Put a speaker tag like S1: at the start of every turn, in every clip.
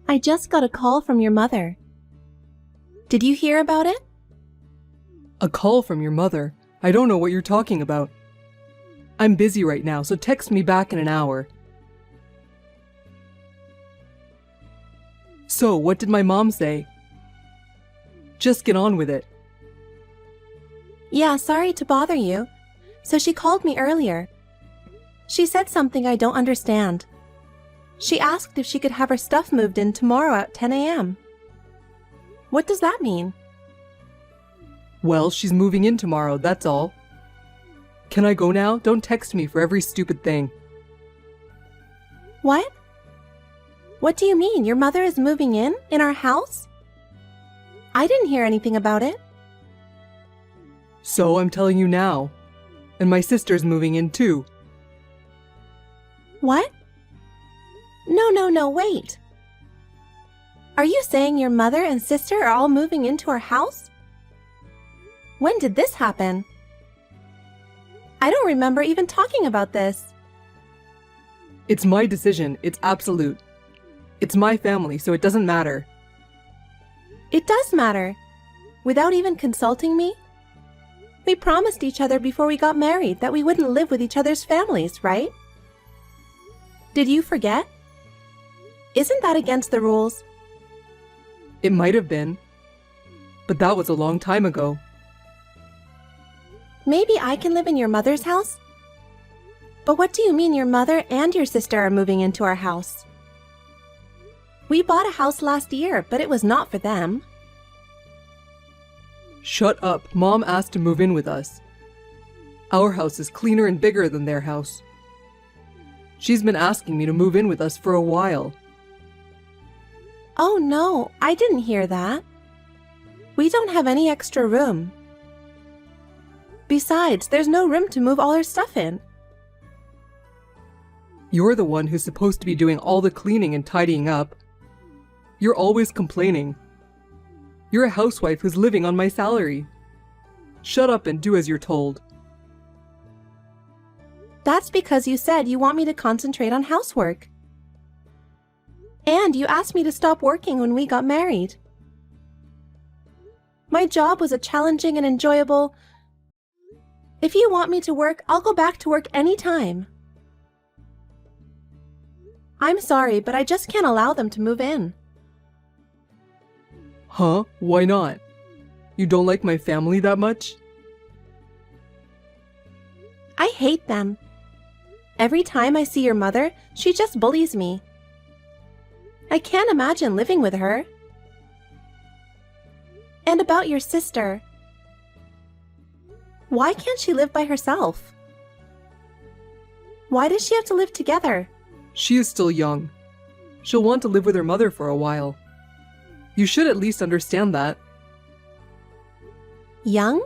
S1: I just got a call from your mother. Did you hear about it?
S2: A call from your mother? I don't know what you're talking about. I'm busy right now, so text me back in an hour. So, what did my mom say? Just get on with it.
S1: Yeah, sorry to bother you. So she called me earlier. She said something I don't understand. She asked if she could have her stuff moved in tomorrow at 10 a.m. What does that mean?
S2: Well, she's moving in tomorrow, that's all. Can I go now? Don't text me for every stupid thing.
S1: What? What do you mean? Your mother is moving in our house? I didn't hear anything about it.
S2: So I'm telling you now. And my sister's moving in too.
S1: What? No, wait. Are you saying your mother and sister are all moving into our house? When did this happen? I don't remember even talking about this.
S2: It's my decision. It's absolute. It's my family, so it doesn't matter.
S1: It does matter. Without even consulting me? We promised each other before we got married that we wouldn't live with each other's families, right? Did you forget? Isn't that against the rules?
S2: It might have been. But that was a long time ago.
S1: Maybe I can live in your mother's house? But what do you mean your mother and your sister are moving into our house? We bought a house last year, but it was not for them.
S2: Shut up. Mom asked to move in with us. Our house is cleaner and bigger than their house. She's been asking me to move in with us for a while.
S1: Oh no, I didn't hear that. We don't have any extra room. Besides, there's no room to move all our stuff in.
S2: You're the one who's supposed to be doing all the cleaning and tidying up. You're always complaining. You're a housewife who's living on my salary. Shut up and do as you're told.
S1: That's because you said you want me to concentrate on housework. And you asked me to stop working when we got married. My job was a challenging and enjoyable... If you want me to work, I'll go back to work anytime. I'm sorry, but I just can't allow them to move in.
S2: Huh? Why not? You don't like my family that much?
S1: I hate them. Every time I see your mother, she just bullies me. I can't imagine living with her. And about your sister. Why can't she live by herself? Why does she have to live together?
S2: She is still young. She'll want to live with her mother for a while. You should at least understand that.
S1: Young?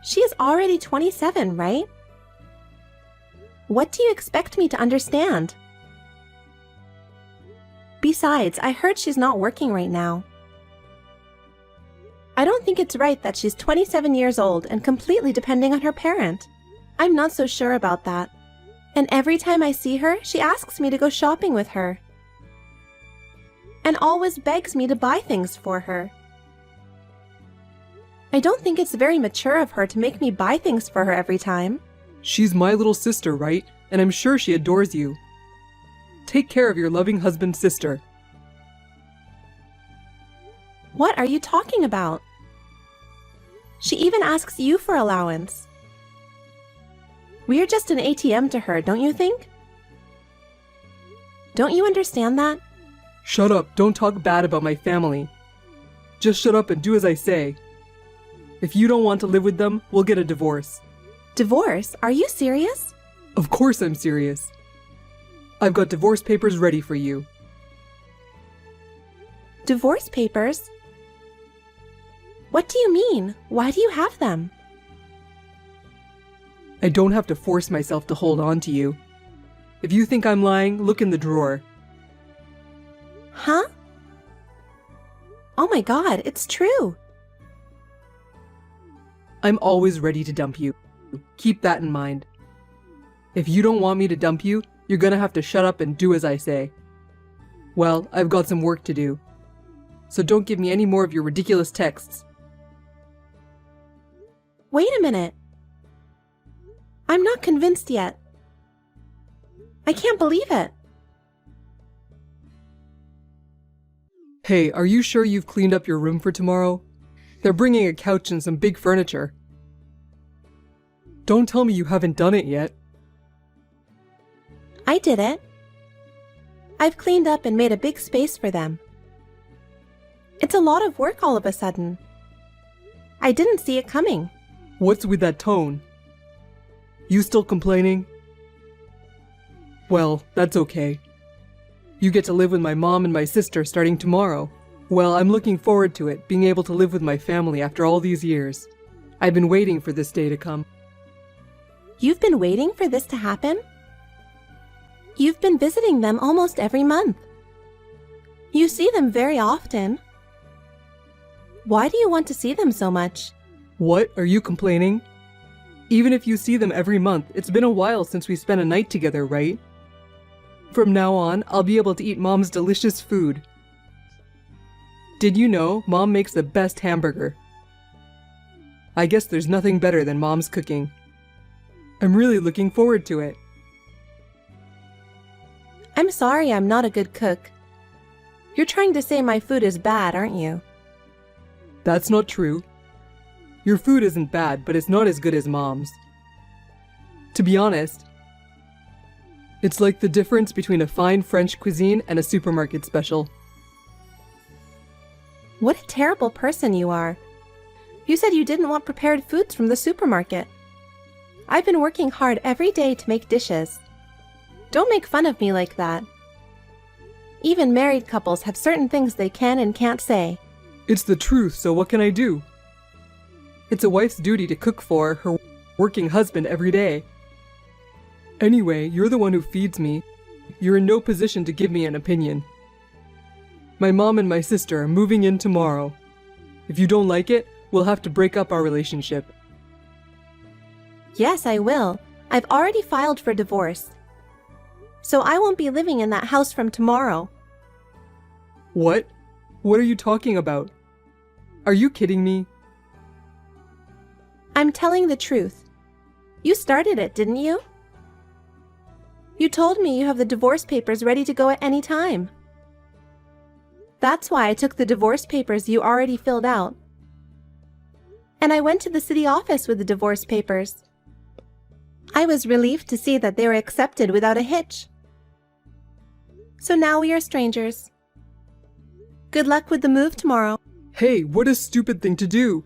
S1: She is already 27, right? What do you expect me to understand? Besides, I heard she's not working right now. I don't think it's right that she's 27 years old and completely depending on her parent. I'm not so sure about that. And every time I see her, she asks me to go shopping with her. And always begs me to buy things for her. I don't think it's very mature of her to make me buy things for her every time.
S2: She's my little sister, right? And I'm sure she adores you. Take care of your loving husband's sister.
S1: What are you talking about? She even asks you for allowance. We're just an ATM to her, don't you think? Don't you understand that?
S2: Shut up, don't talk bad about my family. Just shut up and do as I say. If you don't want to live with them, we'll get a divorce.
S1: Divorce? Are you serious?
S2: Of course I'm serious. I've got divorce papers ready for you.
S1: Divorce papers? What do you mean? Why do you have them?
S2: I don't have to force myself to hold on to you. If you think I'm lying, look in the drawer.
S1: Huh? Oh my God, it's true.
S2: I'm always ready to dump you. Keep that in mind. If you don't want me to dump you, You're gonna have to shut up and do as I say. Well, I've got some work to do. So don't give me any more of your ridiculous texts.
S1: Wait a minute. I'm not convinced yet. I can't believe it.
S2: Hey, are you sure you've cleaned up your room for tomorrow? They're bringing a couch and some big furniture. Don't tell me you haven't done it yet.
S1: I did it. I've cleaned up and made a big space for them. It's a lot of work all of a sudden. I didn't see it coming.
S2: What's with that tone? You still complaining? Well, that's okay. You get to live with my mom and my sister starting tomorrow. Well, I'm looking forward to it, being able to live with my family after all these years. I've been waiting for this day to come.
S1: You've been waiting for this to happen? You've been visiting them almost every month. You see them very often. Why do you want to see them so much?
S2: What? Are you complaining? Even if you see them every month, it's been a while since we spent a night together, right? From now on, I'll be able to eat Mom's delicious food. Did you know Mom makes the best hamburger? I guess there's nothing better than Mom's cooking. I'm really looking forward to it.
S1: I'm sorry I'm not a good cook. You're trying to say my food is bad, aren't you?
S2: That's not true. Your food isn't bad, but it's not as good as Mom's. To be honest, it's like the difference between a fine French cuisine and a supermarket special.
S1: What a terrible person you are. You said you didn't want prepared foods from the supermarket. I've been working hard every day to make dishes. Don't make fun of me like that. Even married couples have certain things they can and can't say.
S2: It's the truth, so what can I do? It's a wife's duty to cook for her working husband every day. Anyway, you're the one who feeds me. You're in no position to give me an opinion. My mom and my sister are moving in tomorrow. If you don't like it, we'll have to break up our relationship.
S1: Yes, I will. I've already filed for divorce. So I won't be living in that house from tomorrow.
S2: What? What are you talking about? Are you kidding me?
S1: I'm telling the truth. You started it, didn't you? You told me you have the divorce papers ready to go at any time. That's why I took the divorce papers you already filled out. And I went to the city office with the divorce papers. I was relieved to see that they were accepted without a hitch. So now we are strangers. Good luck with the move tomorrow.
S2: Hey, what a stupid thing to do!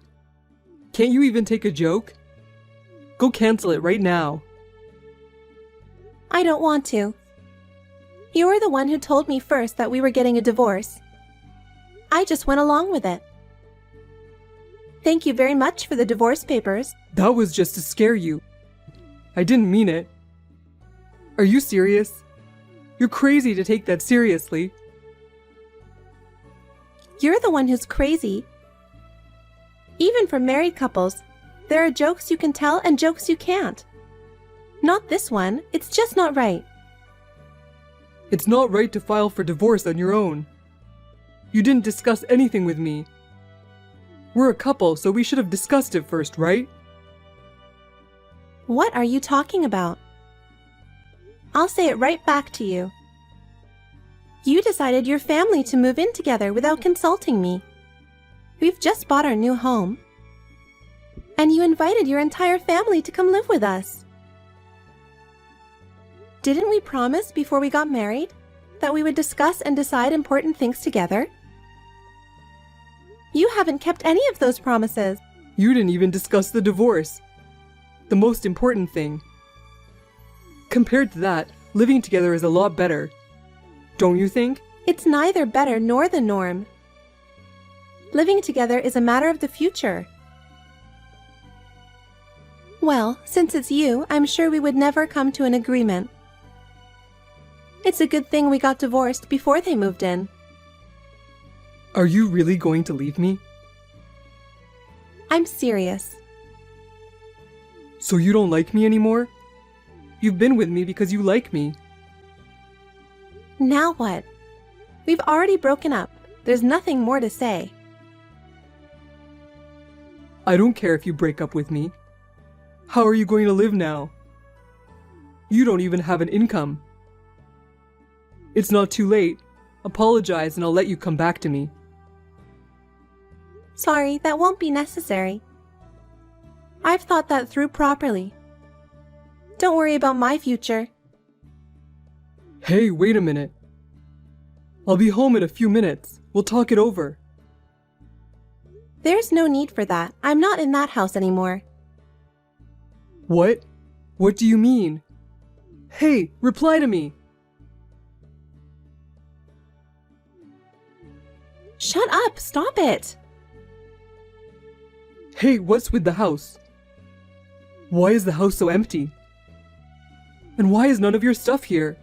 S2: Can't you even take a joke? Go cancel it right now.
S1: I don't want to. You were the one who told me first that we were getting a divorce. I just went along with it. Thank you very much for the divorce papers.
S2: That was just to scare you. I didn't mean it. Are you serious? You're crazy to take that seriously.
S1: You're the one who's crazy. Even for married couples, there are jokes you can tell and jokes you can't. Not this one. It's just not right.
S2: It's not right to file for divorce on your own. You didn't discuss anything with me. We're a couple, so we should have discussed it first, right?
S1: What are you talking about? I'll say it right back to you. You decided your family to move in together without consulting me. We've just bought our new home. And you invited your entire family to come live with us. Didn't we promise before we got married that we would discuss and decide important things together? You haven't kept any of those promises.
S2: You didn't even discuss the divorce. The most important thing. Compared to that, living together is a lot better. Don't you think?
S1: It's neither better nor the norm. Living together is a matter of the future. Well, since it's you, I'm sure we would never come to an agreement. It's a good thing we got divorced before they moved in.
S2: Are you really going to leave me?
S1: I'm serious.
S2: So you don't like me anymore? You've been with me because you like me.
S1: Now what? We've already broken up. There's nothing more to say.
S2: I don't care if you break up with me. How are you going to live now? You don't even have an income. It's not too late. Apologize and I'll let you come back to me.
S1: Sorry, that won't be necessary. I've thought that through properly. Don't worry about my future.
S2: Hey, wait a minute. I'll be home in a few minutes. We'll talk it over.
S1: There's no need for that. I'm not in that house anymore.
S2: What? What do you mean? Hey, reply to me.
S1: Shut up! Stop it!
S2: Hey, what's with the house? Why is the house so empty? And why is none of your stuff here?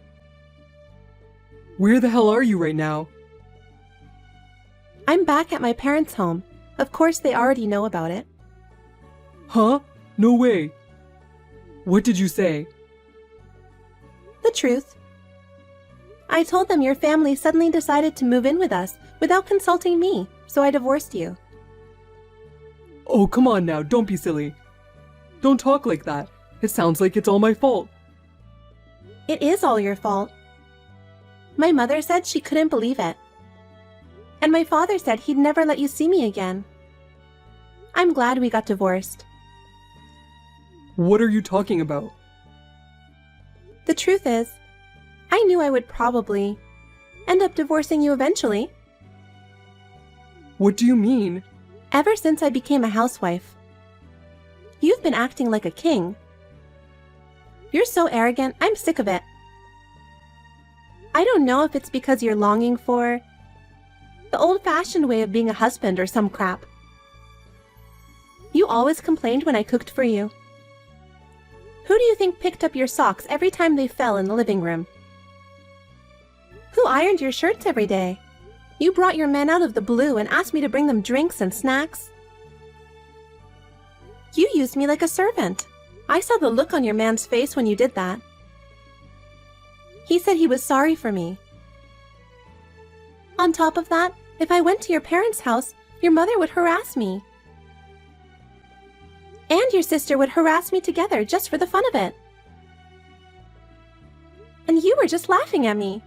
S2: Where the hell are you right now?
S1: I'm back at my parents' home. Of course, they already know about it.
S2: Huh? No way. What did you say?
S1: The truth. I told them your family suddenly decided to move in with us without consulting me, so I divorced you.
S2: Oh, come on now, don't be silly. Don't talk like that. It sounds like it's all my fault.
S1: It is all your fault. My mother said she couldn't believe it. And my father said he'd never let you see me again. I'm glad we got divorced.
S2: What are you talking about?
S1: The truth is, I knew I would probably end up divorcing you eventually.
S2: What do you mean?
S1: Ever since I became a housewife, you've been acting like a king. You're so arrogant, I'm sick of it. I don't know if it's because you're longing for the old-fashioned way of being a husband or some crap. You always complained when I cooked for you. Who do you think picked up your socks every time they fell in the living room? Who ironed your shirts every day? You brought your men out of the blue and asked me to bring them drinks and snacks. You used me like a servant. I saw the look on your man's face when you did that. He said he was sorry for me. On top of that, if I went to your parents' house, your mother would harass me. And your sister would harass me together just for the fun of it. And you were just laughing at me.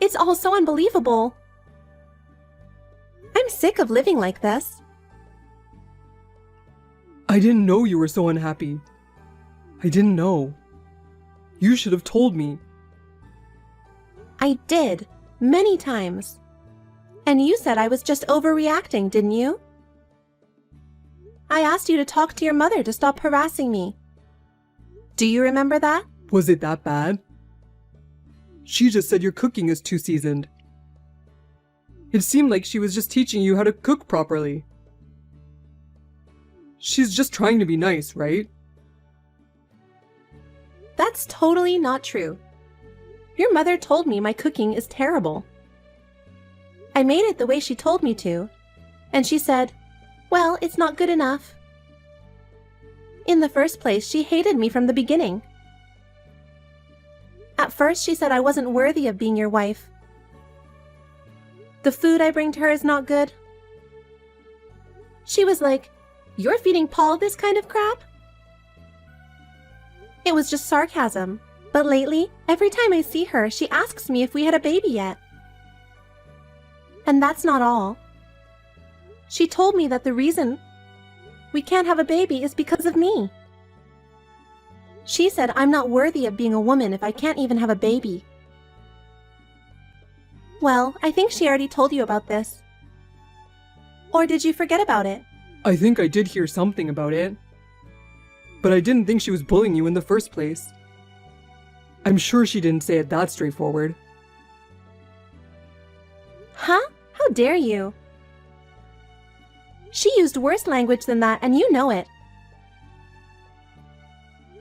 S1: It's all so unbelievable. I'm sick of living like this.
S2: I didn't know you were so unhappy. I didn't know. You should have told me.
S1: I did, many times. And you said I was just overreacting, didn't you? I asked you to talk to your mother to stop harassing me. Do you remember that?
S2: Was it that bad? She just said your cooking is too seasoned. It seemed like she was just teaching you how to cook properly. She's just trying to be nice, right?
S1: That's totally not true. Your mother told me my cooking is terrible. I made it the way she told me to, and she said, well, it's not good enough. In the first place, she hated me from the beginning. At first, she said I wasn't worthy of being your wife. The food I bring to her is not good. She was like, you're feeding Paul this kind of crap? It was just sarcasm, but lately, every time I see her, she asks me if we had a baby yet. And that's not all. She told me that the reason we can't have a baby is because of me. She said I'm not worthy of being a woman if I can't even have a baby. Well, I think she already told you about this. Or did you forget about it?
S2: I think I did hear something about it. But I didn't think she was bullying you in the first place. I'm sure she didn't say it that straightforward.
S1: Huh? How dare you? She used worse language than that, and you know it.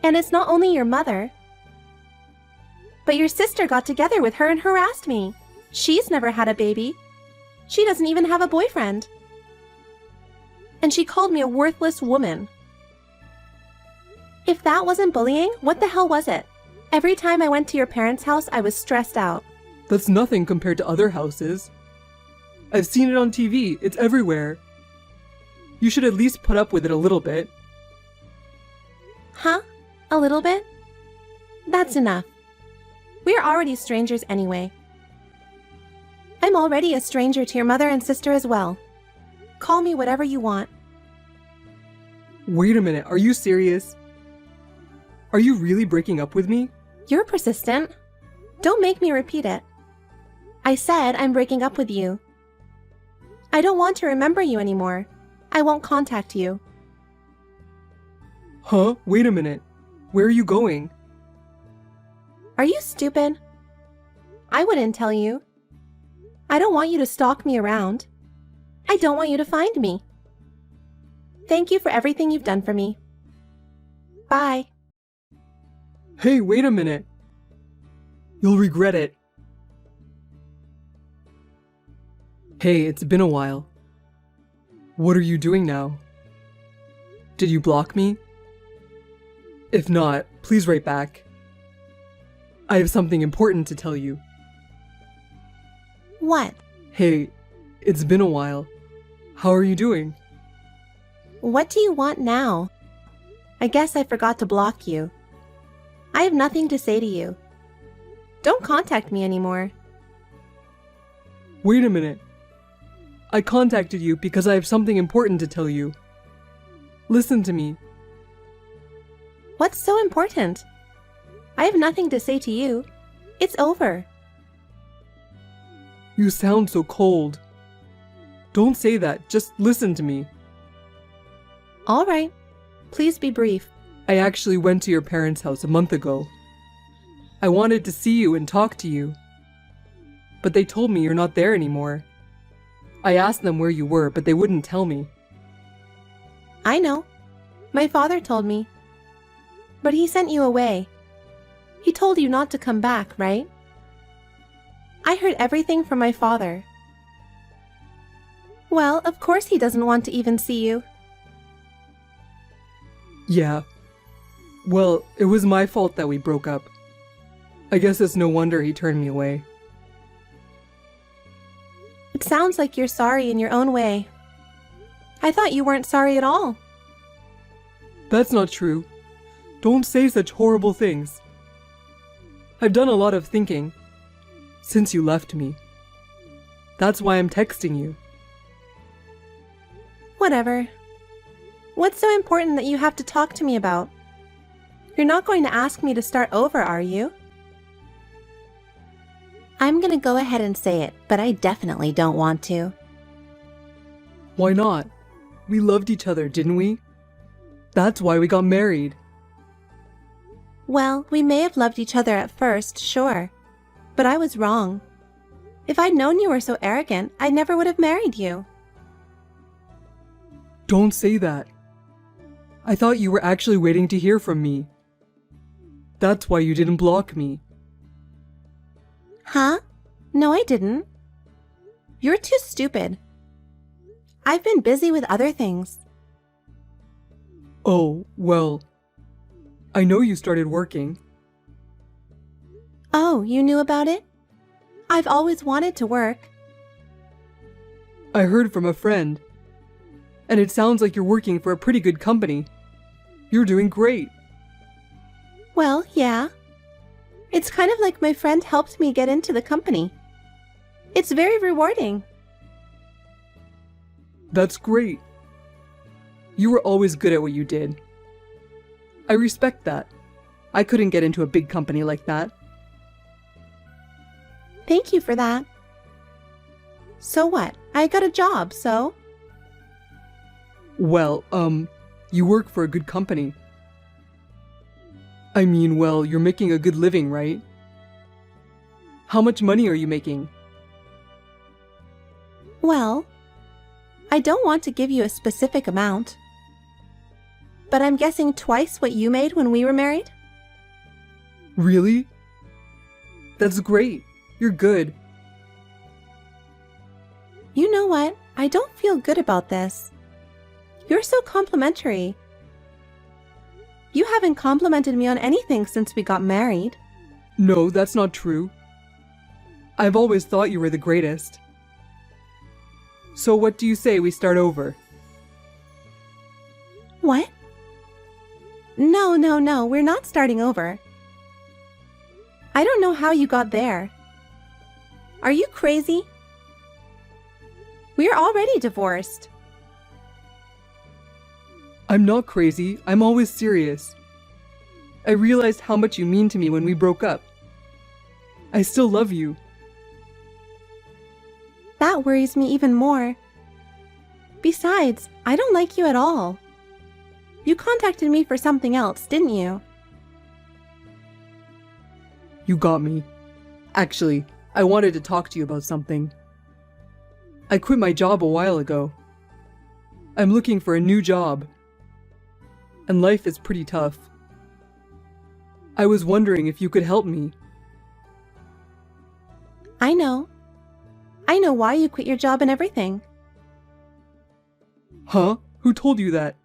S1: And it's not only your mother, but your sister got together with her and harassed me. She's never had a baby. She doesn't even have a boyfriend. And she called me a worthless woman. If that wasn't bullying, what the hell was it? Every time I went to your parents' house, I was stressed out.
S2: That's nothing compared to other houses. I've seen it on TV. It's everywhere. You should at least put up with it a little bit.
S1: Huh? A little bit? That's enough. We're already strangers anyway. I'm already a stranger to your mother and sister as well. Call me whatever you want.
S2: Wait a minute, are you serious? Are you really breaking up with me?
S1: You're persistent. Don't make me repeat it. I said I'm breaking up with you. I don't want to remember you anymore. I won't contact you.
S2: Huh? Wait a minute. Where are you going?
S1: Are you stupid? I wouldn't tell you. I don't want you to stalk me around. I don't want you to find me. Thank you for everything you've done for me. Bye.
S2: Hey, wait a minute. You'll regret it. Hey, it's been a while. What are you doing now? Did you block me? If not, please write back. I have something important to tell you.
S1: What?
S2: Hey, it's been a while. How are you doing?
S1: What do you want now? I guess I forgot to block you. I have nothing to say to you. Don't contact me anymore.
S2: Wait a minute. I contacted you because I have something important to tell you. Listen to me.
S1: What's so important? I have nothing to say to you. It's over.
S2: You sound so cold. Don't say that, just listen to me.
S1: All right. Please be brief.
S2: I actually went to your parents' house a month ago. I wanted to see you and talk to you. But they told me you're not there anymore. I asked them where you were, but they wouldn't tell me.
S1: I know. My father told me. But he sent you away. He told you not to come back, right? I heard everything from my father. Well, of course he doesn't want to even see you.
S2: Yeah. Well, it was my fault that we broke up. I guess it's no wonder he turned me away.
S1: It sounds like you're sorry in your own way. I thought you weren't sorry at all.
S2: That's not true. Don't say such horrible things. I've done a lot of thinking since you left me. That's why I'm texting you.
S1: Whatever. What's so important that you have to talk to me about? You're not going to ask me to start over, are you? I'm gonna go ahead and say it, but I definitely don't want to.
S2: Why not? We loved each other, didn't we? That's why we got married.
S1: Well, we may have loved each other at first, sure. But I was wrong. If I'd known you were so arrogant, I never would have married you.
S2: Don't say that. I thought you were actually waiting to hear from me. That's why you didn't block me.
S1: Huh? No, I didn't. You're too stupid. I've been busy with other things.
S2: Oh, well, I know you started working.
S1: Oh, you knew about it? I've always wanted to work.
S2: I heard from a friend. And it sounds like you're working for a pretty good company. You're doing great.
S1: Well, yeah. It's kind of like my friend helped me get into the company. It's very rewarding.
S2: That's great. You were always good at what you did. I respect that. I couldn't get into a big company like that.
S1: Thank you for that. So what? I got a job, so?
S2: Well, you work for a good company. I mean, well, you're making a good living, right? How much money are you making?
S1: Well, I don't want to give you a specific amount. But I'm guessing twice what you made when we were married?
S2: Really? That's great. You're good.
S1: You know what? I don't feel good about this. You're so complimentary. You haven't complimented me on anything since we got married.
S2: No, that's not true. I've always thought you were the greatest. So what do you say we start over?
S1: What? No, we're not starting over. I don't know how you got there. Are you crazy? We're already divorced.
S2: I'm not crazy, I'm always serious. I realized how much you mean to me when we broke up. I still love you.
S1: That worries me even more. Besides, I don't like you at all. You contacted me for something else, didn't you?
S2: You got me. Actually, I wanted to talk to you about something. I quit my job a while ago. I'm looking for a new job. And life is pretty tough. I was wondering if you could help me.
S1: I know. I know why you quit your job and everything.
S2: Huh? Who told you that?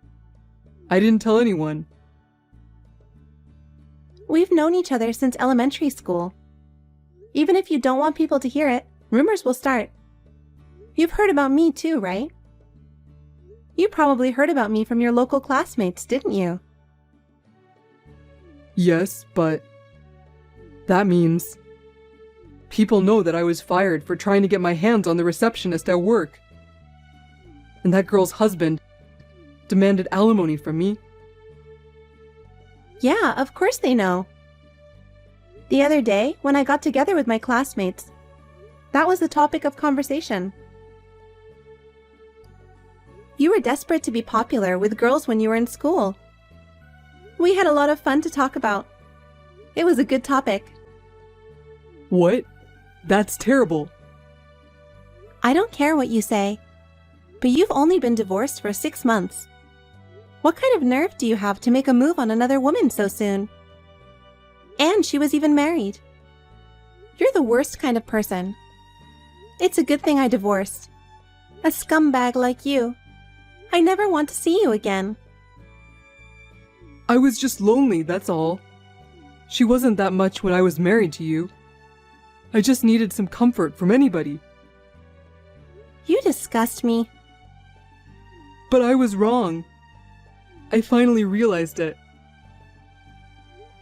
S2: I didn't tell anyone.
S1: We've known each other since elementary school. Even if you don't want people to hear it, rumors will start. You've heard about me too, right? You probably heard about me from your local classmates, didn't you?
S2: Yes, but that means people know that I was fired for trying to get my hands on the receptionist at work. And that girl's husband demanded alimony from me.
S1: Yeah, of course they know. The other day, when I got together with my classmates, that was the topic of conversation. You were desperate to be popular with girls when you were in school. We had a lot of fun to talk about. It was a good topic.
S2: What? That's terrible.
S1: I don't care what you say, but you've only been divorced for 6 months. What kind of nerve do you have to make a move on another woman so soon? And she was even married. You're the worst kind of person. It's a good thing I divorced. A scumbag like you. I never want to see you again.
S2: I was just lonely, that's all. She wasn't that much when I was married to you. I just needed some comfort from anybody.
S1: You disgust me.
S2: But I was wrong. I finally realized it.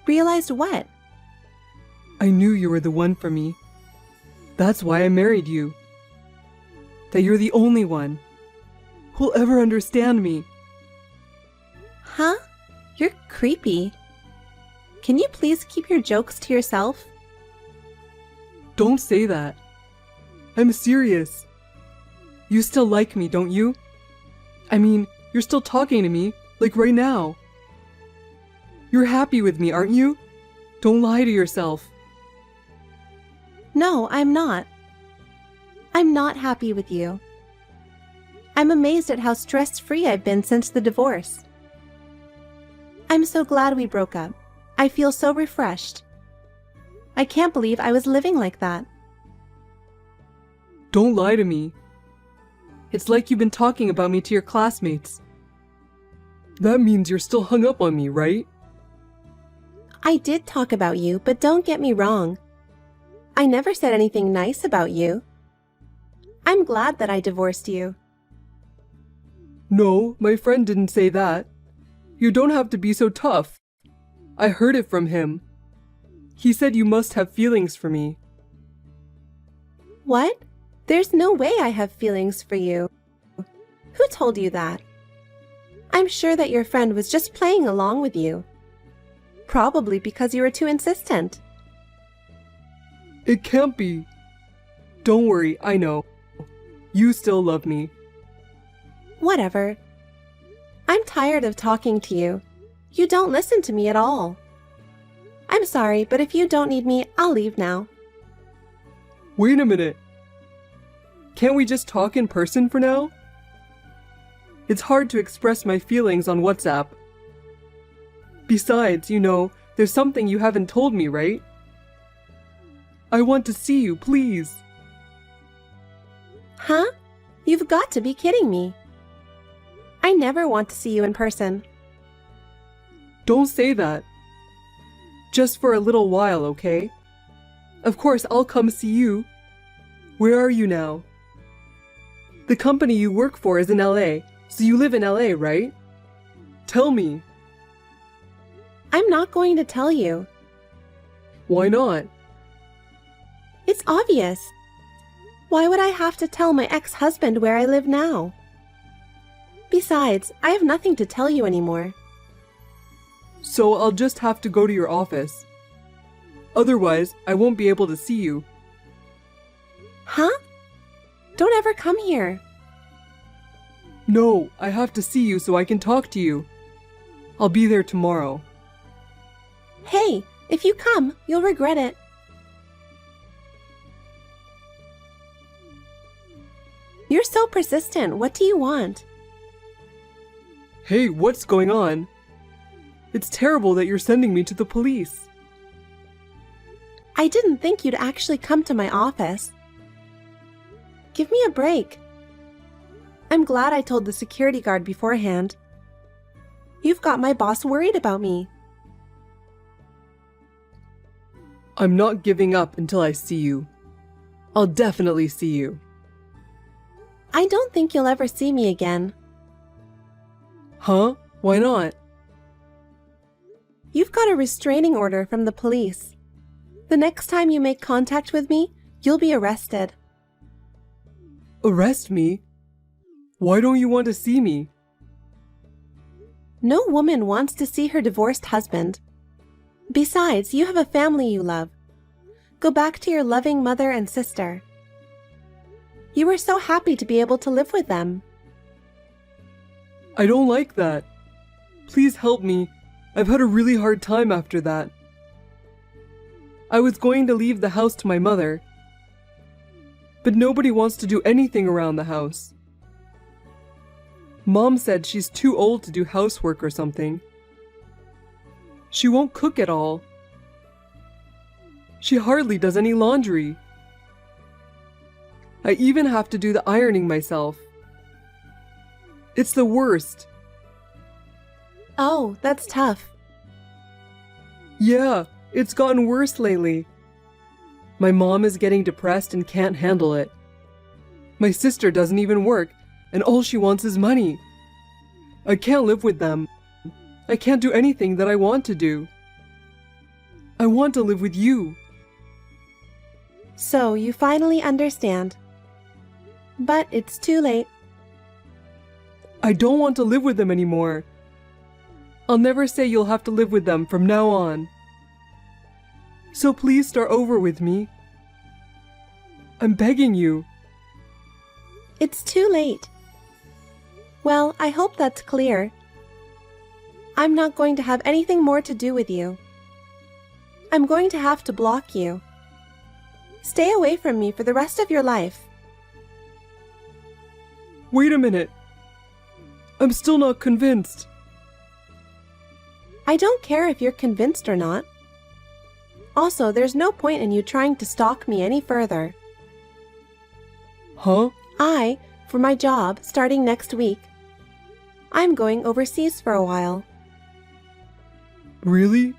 S1: Realized what?
S2: I knew you were the one for me. That's why I married you. That you're the only one who'll ever understand me.
S1: Huh? You're creepy. Can you please keep your jokes to yourself?
S2: Don't say that. I'm serious. You still like me, don't you? I mean, you're still talking to me, like right now. You're happy with me, aren't you? Don't lie to yourself.
S1: No, I'm not. I'm not happy with you. I'm amazed at how stress-free I've been since the divorce. I'm so glad we broke up. I feel so refreshed. I can't believe I was living like that.
S2: Don't lie to me. It's like you've been talking about me to your classmates. That means you're still hung up on me, right?
S1: I did talk about you, but don't get me wrong. I never said anything nice about you. I'm glad that I divorced you.
S2: No, my friend didn't say that. You don't have to be so tough. I heard it from him. He said you must have feelings for me.
S1: What? There's no way I have feelings for you. Who told you that? I'm sure that your friend was just playing along with you. Probably because you were too insistent.
S2: It can't be. Don't worry, I know. You still love me.
S1: Whatever. I'm tired of talking to you. You don't listen to me at all. I'm sorry, but if you don't need me, I'll leave now.
S2: Wait a minute. Can't we just talk in person for now? It's hard to express my feelings on WhatsApp. Besides, you know, there's something you haven't told me, right? I want to see you, please.
S1: Huh? You've got to be kidding me. I never want to see you in person.
S2: Don't say that. Just for a little while, okay? Of course, I'll come see you. Where are you now? The company you work for is in LA, so you live in LA, right? Tell me.
S1: I'm not going to tell you.
S2: Why not?
S1: It's obvious. Why would I have to tell my ex-husband where I live now? Besides, I have nothing to tell you anymore.
S2: So I'll just have to go to your office. Otherwise, I won't be able to see you.
S1: Huh? Don't ever come here.
S2: No, I have to see you so I can talk to you. I'll be there tomorrow.
S1: Hey, if you come, you'll regret it. You're so persistent. What do you want?
S2: Hey, what's going on? It's terrible that you're sending me to the police.
S1: I didn't think you'd actually come to my office. Give me a break. I'm glad I told the security guard beforehand. You've got my boss worried about me.
S2: I'm not giving up until I see you. I'll definitely see you.
S1: I don't think you'll ever see me again.
S2: Huh? Why not?
S1: You've got a restraining order from the police. The next time you make contact with me, you'll be arrested.
S2: Arrest me? Why don't you want to see me?
S1: No woman wants to see her divorced husband. Besides, you have a family you love. Go back to your loving mother and sister. You were so happy to be able to live with them.
S2: I don't like that. Please help me. I've had a really hard time after that. I was going to leave the house to my mother, but nobody wants to do anything around the house. Mom said she's too old to do housework or something. She won't cook at all. She hardly does any laundry. I even have to do the ironing myself. It's the worst.
S1: Oh, that's tough.
S2: Yeah, it's gotten worse lately. My mom is getting depressed and can't handle it. My sister doesn't even work, and all she wants is money. I can't live with them. I can't do anything that I want to do. I want to live with you.
S1: So you finally understand. But it's too late.
S2: I don't want to live with them anymore. I'll never say you'll have to live with them from now on. So please start over with me. I'm begging you.
S1: It's too late. Well, I hope that's clear. I'm not going to have anything more to do with you. I'm going to have to block you. Stay away from me for the rest of your life.
S2: Wait a minute. I'm still not convinced.
S1: I don't care if you're convinced or not. Also, there's no point in you trying to stalk me any further.
S2: Huh?
S1: For my job, starting next week, I'm going overseas for a while.
S2: Really?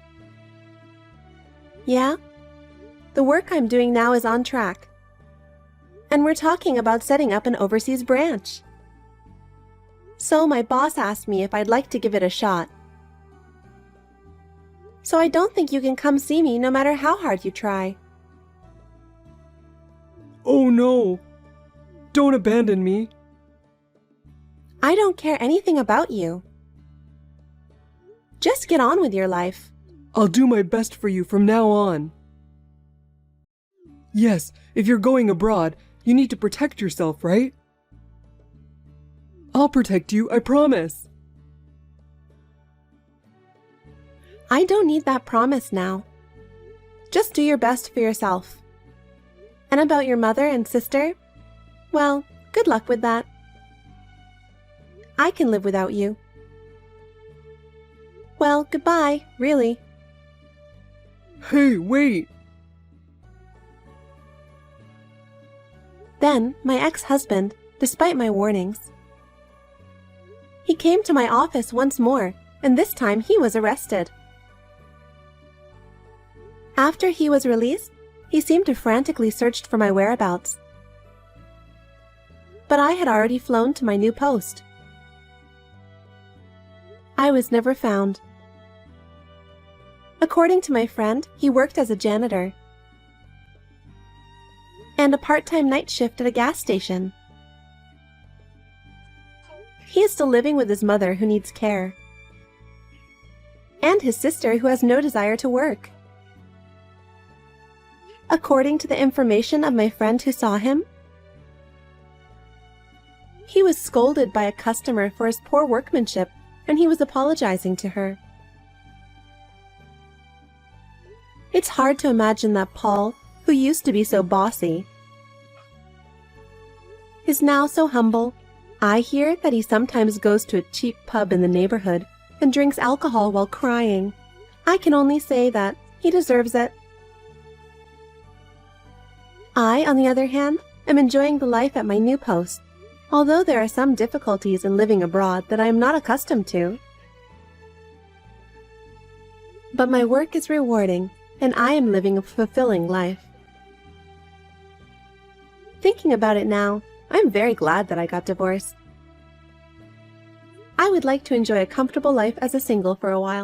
S1: Yeah? The work I'm doing now is on track. And we're talking about setting up an overseas branch. So my boss asked me if I'd like to give it a shot. So I don't think you can come see me no matter how hard you try.
S2: Oh no. Don't abandon me.
S1: I don't care anything about you. Just get on with your life.
S2: I'll do my best for you from now on. Yes, if you're going abroad, you need to protect yourself, right? I'll protect you, I promise.
S1: I don't need that promise now. Just do your best for yourself. And about your mother and sister? Well, good luck with that. I can live without you. Well, goodbye, really.
S2: Hey, wait!
S1: Then, my ex-husband, despite my warnings, he came to my office once more, and this time he was arrested. After he was released, He seemed to frantically search for my whereabouts. But I had already flown to my new post. I was never found. According to my friend, he worked as a janitor and a part-time night shift at a gas station. He is still living with his mother, who needs care, and his sister, who has no desire to work. According to the information of my friend who saw him, he was scolded by a customer for his poor workmanship, and he was apologizing to her. It's hard to imagine that Paul, who used to be so bossy, is now so humble. I hear that he sometimes goes to a cheap pub in the neighborhood and drinks alcohol while crying. I can only say that he deserves it. I, on the other hand, am enjoying the life at my new post, although there are some difficulties in living abroad that I am not accustomed to. But my work is rewarding, and I am living a fulfilling life. Thinking about it now, I'm very glad that I got divorced. I would like to enjoy a comfortable life as a single for a while.